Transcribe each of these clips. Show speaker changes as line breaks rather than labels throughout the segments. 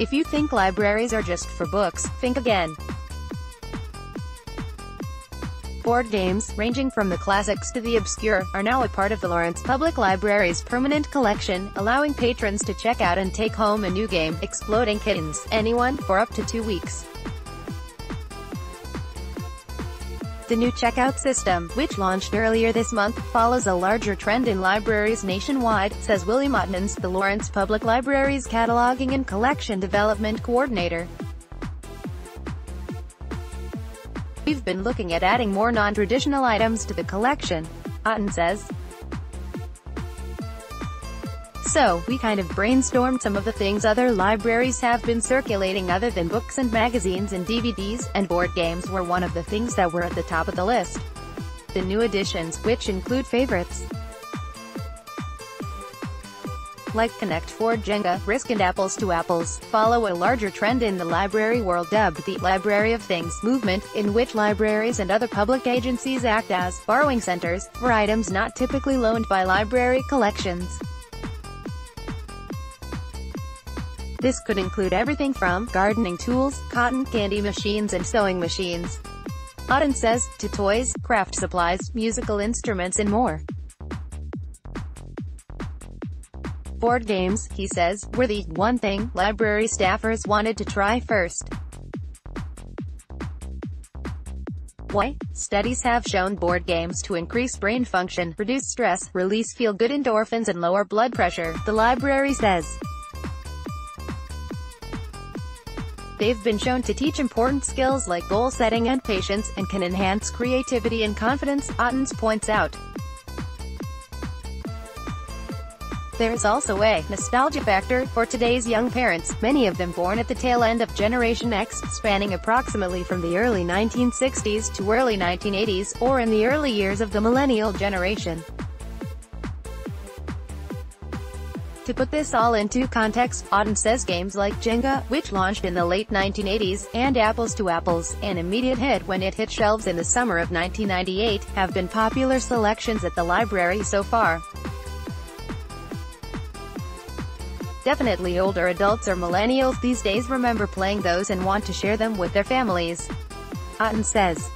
If you think libraries are just for books, think again. Board games, ranging from the classics to the obscure, are now a part of the Lawrence Public Library's permanent collection, allowing patrons to check out and take home a new game, Exploding Kittens, anyone, for up to 2 weeks. The new checkout system, which launched earlier this month, follows a larger trend in libraries nationwide, says William Ottens, the Lawrence Public Library's Cataloging and Collection Development Coordinator. "We've been looking at adding more non-traditional items to the collection," Ottens says. "So, we kind of brainstormed some of the things other libraries have been circulating other than books and magazines and DVDs, and board games were one of the things that were at the top of the list. The new additions, which include favorites like Connect 4, Jenga, Risk and Apples to Apples, follow a larger trend in the library world dubbed the Library of Things movement, in which libraries and other public agencies act as borrowing centers for items not typically loaned by library collections. This could include everything from gardening tools, cotton candy machines and sewing machines," Ottens says, to toys, craft supplies, musical instruments and more. Board games, he says, were the one thing library staffers wanted to try first. Why? Studies have shown board games to increase brain function, reduce stress, release feel-good endorphins and lower blood pressure, the library says. They've been shown to teach important skills like goal setting and patience, and can enhance creativity and confidence, Ottens points out. There's also a nostalgia factor for today's young parents, many of them born at the tail end of Generation X, spanning approximately from the early 1960s to early 1980s, or in the early years of the millennial generation. To put this all into context, Ottens says games like Jenga, which launched in the late 1980s, and Apples to Apples, an immediate hit when it hit shelves in the summer of 1998, have been popular selections at the library so far. Definitely older adults or millennials these days remember playing those and want to share them with their families, Ottens says.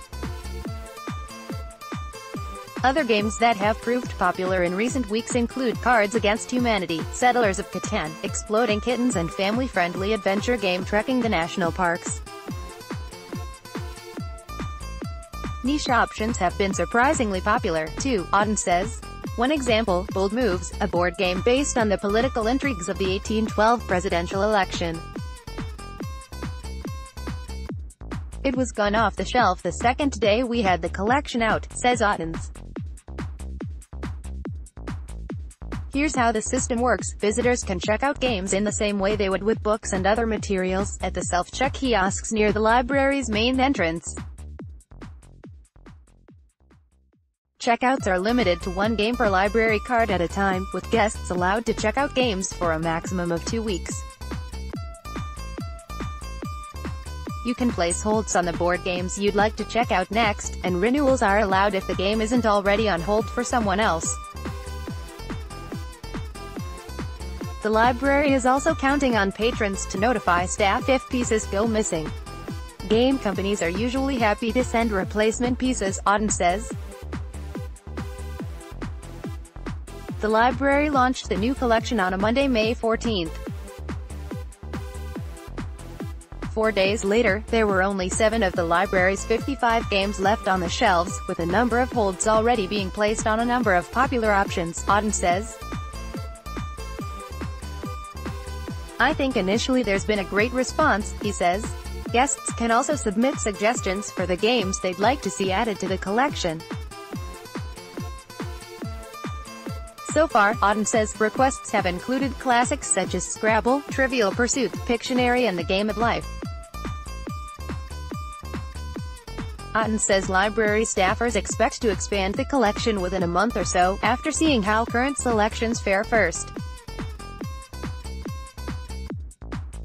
Other games that have proved popular in recent weeks include Cards Against Humanity, Settlers of Catan, Exploding Kittens and family-friendly adventure game Trekking the National Parks. Niche options have been surprisingly popular, too, Ottens says. One example, Bold Moves, a board game based on the political intrigues of the 1812 presidential election. It was gone off the shelf the second day we had the collection out, says Ottens. Here's how the system works. Visitors can check out games in the same way they would with books and other materials, at the self-check kiosks near the library's main entrance. Checkouts are limited to 1 game per library card at a time, with guests allowed to check out games for a maximum of 2 weeks. You can place holds on the board games you'd like to check out next, and renewals are allowed if the game isn't already on hold for someone else. The library is also counting on patrons to notify staff if pieces go missing. Game companies are usually happy to send replacement pieces, Ottens says. The library launched the new collection on a Monday, May 14th. 4 days later, there were only 7 of the library's 55 games left on the shelves, with a number of holds already being placed on a number of popular options, Ottens says. I think initially there's been a great response, he says. Guests can also submit suggestions for the games they'd like to see added to the collection. So far, Ottens says, requests have included classics such as Scrabble, Trivial Pursuit, Pictionary and The Game of Life. Ottens says library staffers expect to expand the collection within a month or so, after seeing how current selections fare first.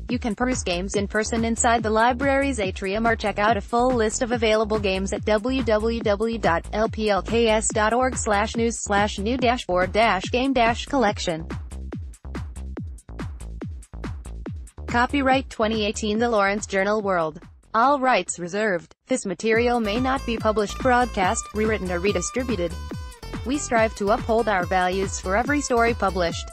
You can peruse games in person inside the library's atrium or check out a full list of available games at www.lplks.org/news/new-board-game-collection. Copyright 2018 The Lawrence Journal World. All rights reserved. This material may not be published, broadcast, rewritten or redistributed. We strive to uphold our values for every story published.